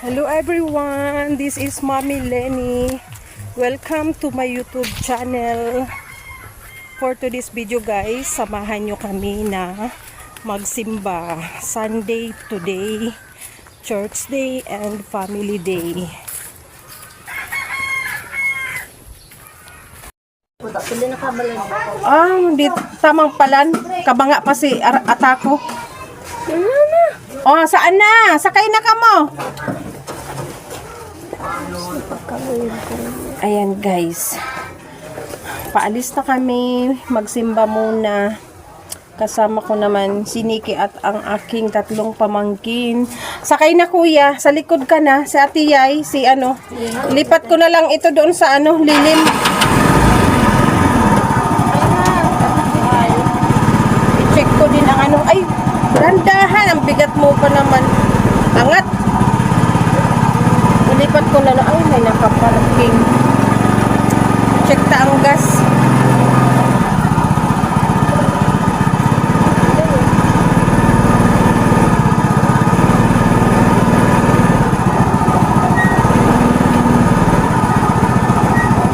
Hello everyone, this is Mommy Lenny. Welcome to my YouTube channel. For today's video guys, samahan nyo kami na magsimba. Sunday today, Church Day and Family Day. Di tamang palan. Kabanga pa si Atako. Oh, saan na? Sakay na ka mo. Ayan guys. Paalis na kami. Magsimba muna. Kasama ko naman si Nikki at ang aking tatlong pamangkin. Sakay na kuya. Sa likod ka na. Si Ate Yay. Si ano. Lipat ko na lang ito doon sa ano. Lilim. I-check ko din ang ano. Ay, randahan. Ang bigat mo pa naman. Angat. Nalipat ko na lang. Ay, may nakaparking. Check ta ang gas.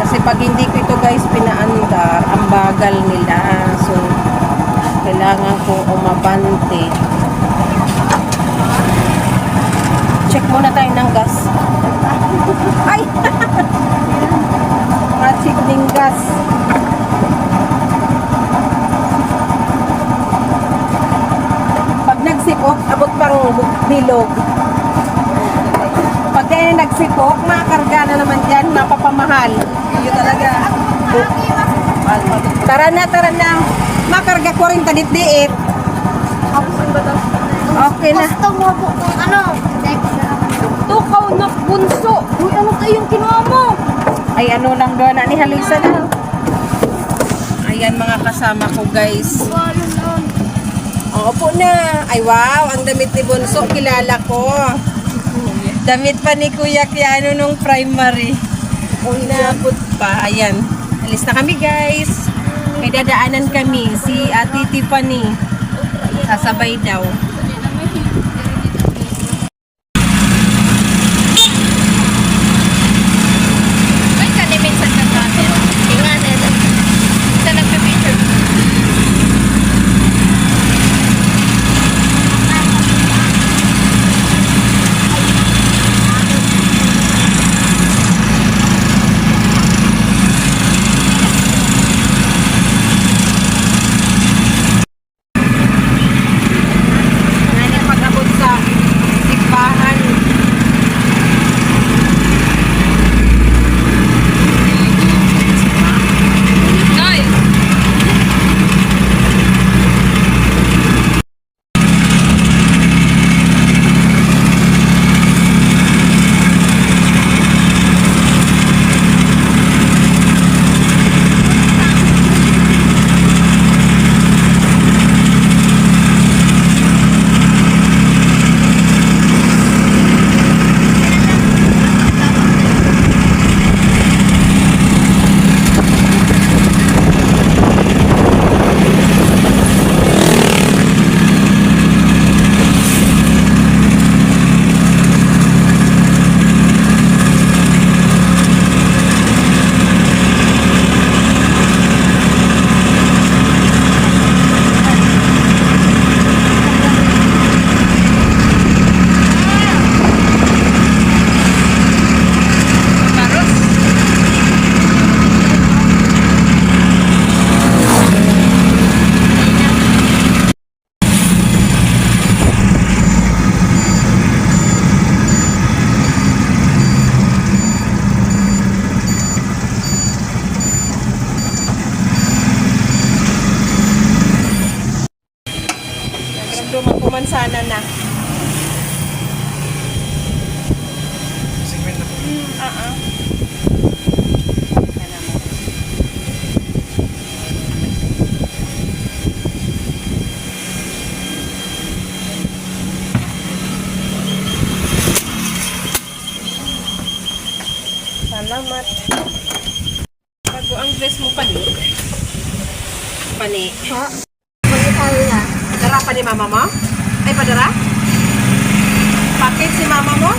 Kasi pag hindi ko ito guys pinaandar, ang bagal nila. So, kailangan kong umabante. Check muna tayo ng gas. Ay! Check ng gas. Pag nagsipok, abot pang bilog. Pag kaya nagsipok, makakarga na naman dyan, mapapamahal. Yun talaga. Tara na. Makarga ko rin tadit-diit. Okay na. Gusto mo po kung ano? Tukaw na bunso. Uy, ano kayong kinuha mo? Ay, ano lang doon na ni Halisa na. Ayan mga kasama ko guys. Opo na. Ay wow, ang damit ni Bunso, kilala ko. Damit pa ni Kuya Kiano nung primary. Inabot pa. Ayan. Alis na kami guys. May dadaanan kami. Si Ate Tiffany. Sasabay daw. Sana na. Salamat. Bago ang dress mo pani. Ha? Pagkakala. Dara pa ni mama mo? Ay, padara? Bakit si mama mo?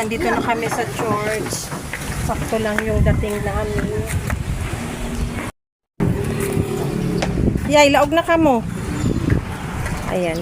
nandito na kami sa church. Sakto lang yung dating namin. Yay, laog na ka mo. Ayan.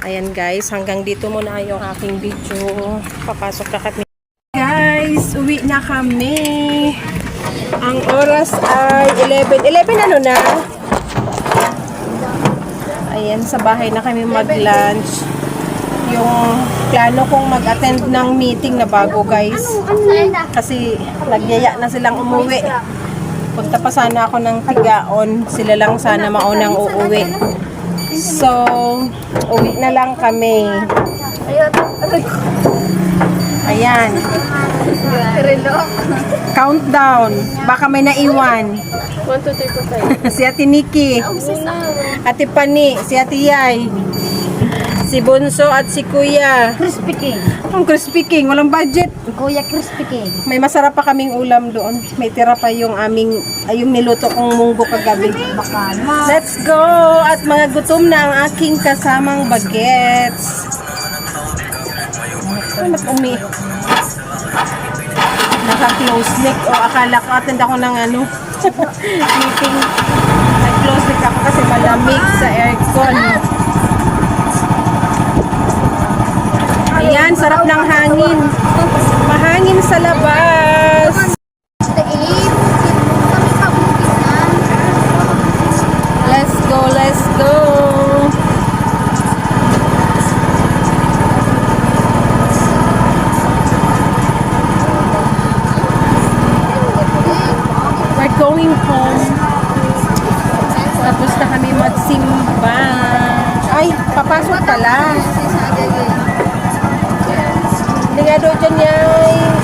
Ayan guys, hanggang dito muna yung aking video. Papasok na kami. Guys, uwi na kami. Ang oras ay 11. 11 ano na? Ayan, sa bahay na kami mag-lunch. Yung plano kong mag-attend ng meeting na bago guys. Kasi nagyaya na silang umuwi. Punta pa sana ako ng Tigaon. Sila lang sana maunang uuwi. So, uwi na lang kami. Ayan. Countdown. Baka may naiwan. 1, 2, 3, 4, 5. Si Ate Nikki. Ate Pani. Si Ate Yay. Si Bunso at si Kuya. Crispy King. Ang crispy king. Walang budget. Kuya Crispy King. May masarap pa kaming ulam doon. May tira pa yung yung niluto kong munggo kagabi. Baka naman. Let's go! At mga gutom na ang aking kasamang bagets. Ay, nag-umi. Naka-close neck. O, akala ko attend ako ng meeting. Nag-close neck ako kasi malamig sa aircon. Ayan, sarap ng hangin. Mahangin sa labas. Let's go, let's go. We're going home. Tapos na kami magsimba. Ay, papasok pala. Hindi nga doon dyan yan.